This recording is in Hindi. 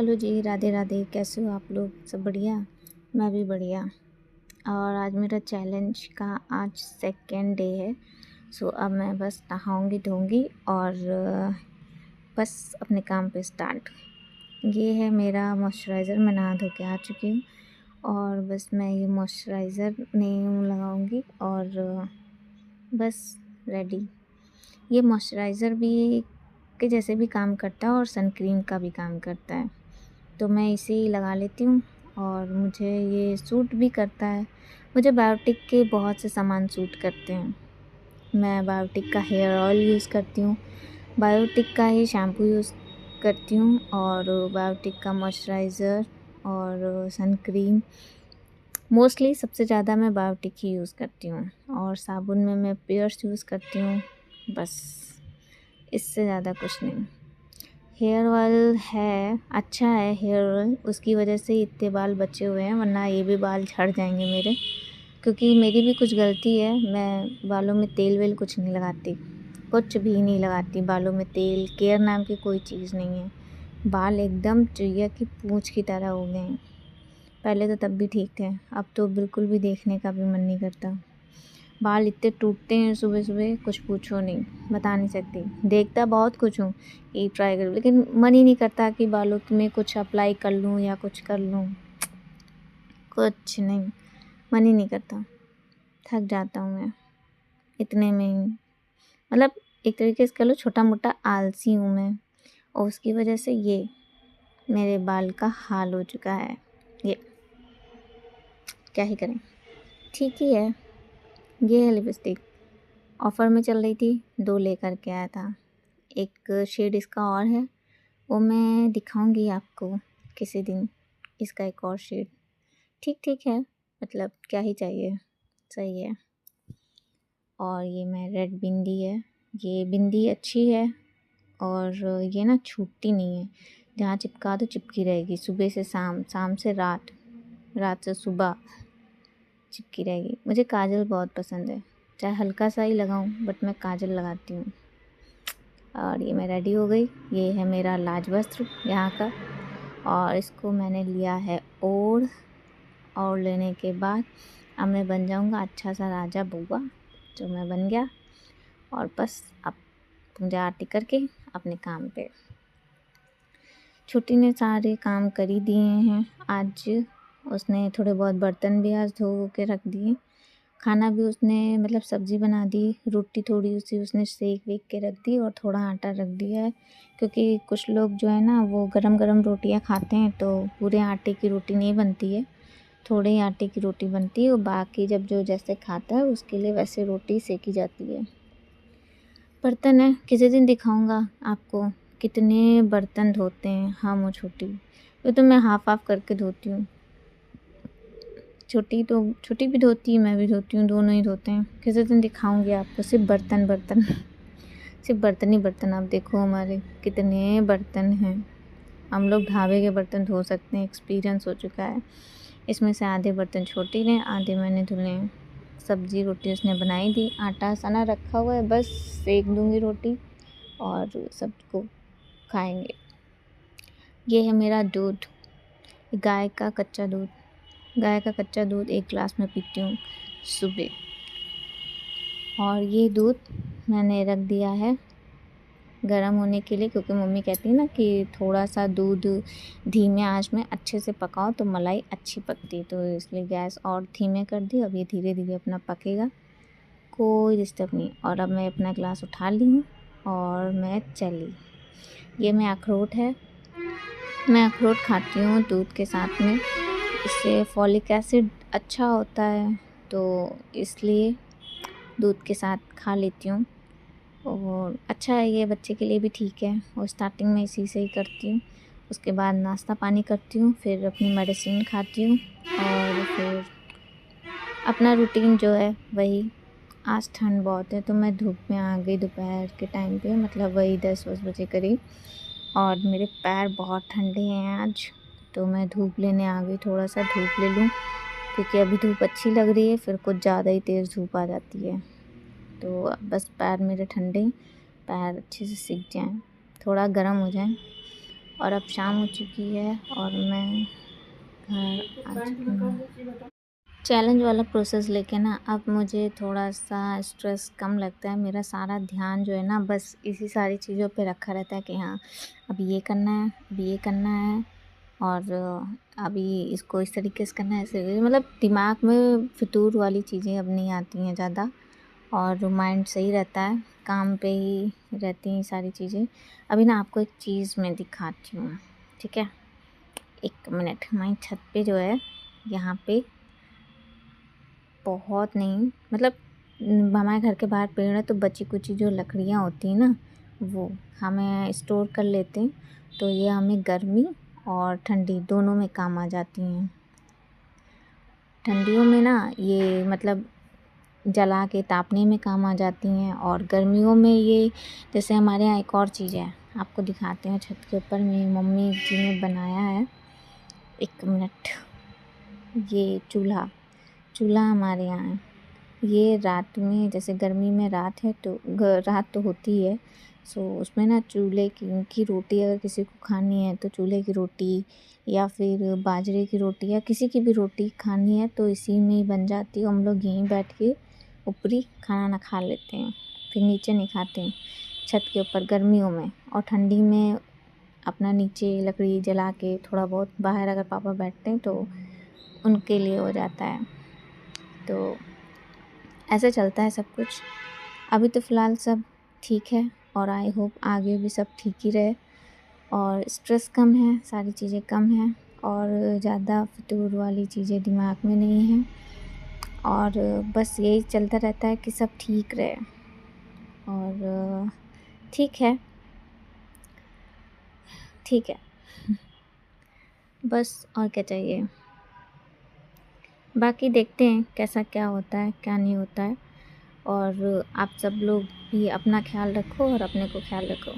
हेलो जी, राधे राधे। कैसे हो आप लोग? सब बढ़िया? मैं भी बढ़िया। और आज मेरा चैलेंज का आज सेकेंड डे है। सो अब मैं बस नहाऊंगी धोऊंगी और बस अपने काम पे स्टार्ट। ये है मेरा मॉइस्चराइज़र। मैं नहा धो के आ चुकी हूँ और बस मैं ये मॉइस्चराइज़र नहीं लगाऊंगी और बस रेडी। ये मॉइस्चराइज़र भी के जैसे भी काम करता है और सनक्रीम का भी काम करता है, तो मैं इसे ही लगा लेती हूँ और मुझे ये सूट भी करता है। मुझे बायोटिक के बहुत से सामान सूट करते हैं। मैं बायोटिक का हेयर ऑयल यूज़ करती हूँ, बायोटिक का ही शैम्पू यूज़ करती हूँ और बायोटिक का मॉइस्चराइज़र और सनक्रीम। मोस्टली सबसे ज़्यादा मैं बायोटिक ही यूज़ करती हूँ और साबुन में मैं पियर्स यूज़ करती हूँ। बस इससे ज़्यादा कुछ नहीं। हेयर ऑयल है, अच्छा है हेयर ऑयल, उसकी वजह से इतने बाल बचे हुए हैं, वरना ये भी बाल झड़ जाएंगे मेरे। क्योंकि मेरी भी कुछ गलती है, मैं बालों में तेल वेल कुछ नहीं लगाती, कुछ भी नहीं लगाती बालों में तेल। केयर नाम की कोई चीज़ नहीं है। बाल एकदम चिड़िया की पूँछ की तरह हो गए हैं। पहले तो तब भी ठीक थे, अब तो बिल्कुल भी देखने का भी मन नहीं करता। बाल इतने टूटते हैं सुबह सुबह, कुछ पूछो नहीं, बता नहीं सकती। देखता बहुत कुछ हूँ कि ट्राई करूँ, लेकिन मन ही नहीं करता कि बालों में कुछ अप्लाई कर लूँ या कुछ कर लूँ। कुछ नहीं, मन ही नहीं करता। थक जाता हूँ मैं इतने में ही। मतलब एक तरीके से कह लो छोटा मोटा आलसी हूँ मैं, और उसकी वजह से ये मेरे बाल का हाल हो चुका है। ये क्या ही करें, ठीक ही है। ये है लिपस्टिक, ऑफ़र में चल रही थी, 2 लेकर के आया था। एक शेड इसका और है, वो मैं दिखाऊंगी आपको किसी दिन। इसका एक और शेड ठीक ठीक है, मतलब क्या ही चाहिए, सही है। और ये मैं रेड बिंदी है, ये बिंदी अच्छी है और ये ना छूटती नहीं है। जहाँ चिपका दो चिपकी रहेगी, सुबह से शाम, शाम से रात, रात से सुबह चिपकी रहेगी। मुझे काजल बहुत पसंद है, चाहे हल्का सा ही लगाऊं, बट मैं काजल लगाती हूँ। और ये मैं रेडी हो गई। ये है मेरा लाज वस्त्र यहाँ का, और इसको मैंने लिया है और लेने के बाद अब मैं बन जाऊँगा अच्छा सा राजा बुआ, जो मैं बन गया। और बस अब पूजा आरती करके अपने काम पे। छोटी ने सारे काम कर ही दिए हैं आज। उसने थोड़े बहुत बर्तन भी आज धो के रख दिए, खाना भी उसने, मतलब सब्ज़ी बना दी, रोटी थोड़ी सी उसने सेक वेक के रख दी और थोड़ा आटा रख दिया है। क्योंकि कुछ लोग जो है ना वो गरम गरम रोटियां खाते हैं, तो पूरे आटे की रोटी नहीं बनती है, थोड़े ही आटे की रोटी बनती है, और बाकी जब जो जैसे खाता है उसके लिए वैसे रोटी सेकी जाती है। बर्तन है, किसी दिन दिखाऊंगा आपको कितने बर्तन धोते हैं हम और छोटी। वो तो मैं हाफ हाफ करके धोती हूँ, छोटी भी धोती है, मैं भी धोती हूँ, दोनों ही धोते हैं। किसी दिन दिखाऊंगी आपको सिर्फ बर्तन बर्तन सिर्फ बर्तन ही बर्तन। आप देखो हमारे कितने बर्तन हैं। हम लोग ढाबे के बर्तन धो सकते हैं, एक्सपीरियंस हो चुका है। इसमें से आधे बर्तन छोटी ने, आधे मैंने धुले हैं। सब्जी रोटी उसने बनाई दी, आटा सना रखा हुआ है, बस सेक दूंगी रोटी और सबको खाएंगे। ये है मेरा दूध, गाय का कच्चा दूध। गाय का कच्चा दूध 1 गिलास में पीती हूँ सुबह। और ये दूध मैंने रख दिया है गरम होने के लिए, क्योंकि मम्मी कहती है ना कि थोड़ा सा दूध धीमे आंच में अच्छे से पकाओ तो मलाई अच्छी पकती, तो इसलिए गैस और धीमे कर दी। अब ये धीरे धीरे अपना पकेगा, कोई डिस्टर्ब नहीं। और अब मैं अपना गिलास उठा ली हूँ और मैं चली। ये मैं अखरोट है, मैं अखरोट खाती हूँ दूध के साथ में, इससे फॉलिक एसिड अच्छा होता है, तो इसलिए दूध के साथ खा लेती हूँ। और अच्छा है, ये बच्चे के लिए भी ठीक है। और स्टार्टिंग में इसी से ही करती हूँ, उसके बाद नाश्ता पानी करती हूँ, फिर अपनी मेडिसिन खाती हूँ और फिर अपना रूटीन जो है वही। आज ठंड बहुत है तो मैं धूप में आ गई दोपहर के टाइम पे, मतलब वही 10-10 बजे करीब, और मेरे पैर बहुत ठंडे हैं आज, तो मैं धूप लेने आ गई। थोड़ा सा धूप ले लूँ, क्योंकि अभी धूप अच्छी लग रही है, फिर कुछ ज़्यादा ही तेज़ धूप आ जाती है। तो बस पैर मेरे ठंडे, पैर अच्छे से सिक जाएं, थोड़ा गर्म हो जाएं, और अब शाम हो चुकी है और मैं घर आ चुकी हूँ। चैलेंज वाला प्रोसेस लेके ना अब मुझे थोड़ा सा स्ट्रेस कम लगता है। मेरा सारा ध्यान जो है ना बस इसी सारी चीज़ों पे रखा रहता है कि हाँ अब ये करना है, अब ये करना है और अभी इसको इस तरीके से करना है, ऐसे मतलब दिमाग में फितूर वाली चीज़ें अब नहीं आती हैं ज़्यादा और माइंड सही रहता है, काम पे ही रहती हैं सारी चीज़ें। अभी ना आपको एक चीज़ मैं दिखाती हूँ, ठीक है? 1 मिनट। हमारी छत पे जो है यहाँ पे बहुत नहीं मतलब हमारे घर के बाहर पेड़ है तो बची कुची जो लकड़ियाँ होती हैं ना वो हमें स्टोर कर लेते हैं, तो ये हमें गर्मी और ठंडी दोनों में काम आ जाती हैं। ठंडियों में ना ये मतलब जला के तापने में काम आ जाती हैं और गर्मियों में ये जैसे हमारे यहाँ एक और चीज़ है, आपको दिखाते हैं। छत के ऊपर मेरी मम्मी जी ने बनाया है, 1 मिनट। ये चूल्हा हमारे यहाँ है। ये रात में जैसे गर्मी में रात है तो रात तो होती है, सो उसमें ना चूल्हे की रोटी अगर किसी को खानी है तो चूल्हे की रोटी या फिर बाजरे की रोटी या किसी की भी रोटी खानी है तो इसी में ही बन जाती है। हम लोग यहीं बैठ के ऊपरी खाना ना खा लेते हैं, फिर नीचे नहीं खाते हैं छत के ऊपर गर्मियों में। और ठंडी में अपना नीचे लकड़ी जला के थोड़ा बहुत बाहर अगर पापा बैठते हैं तो उनके लिए हो जाता है। तो ऐसे चलता है सब कुछ। अभी तो फ़िलहाल सब ठीक है और आई होप आगे भी सब ठीक ही रहे और स्ट्रेस कम है, सारी चीज़ें कम हैं और ज़्यादा फितूर वाली चीज़ें दिमाग में नहीं हैं और बस यही चलता रहता है कि सब ठीक रहे और ठीक है बस और क्या चाहिए। बाकी देखते हैं कैसा क्या होता है क्या नहीं होता है और आप सब लोग भी अपना ख्याल रखो और अपने को ख्याल रखो।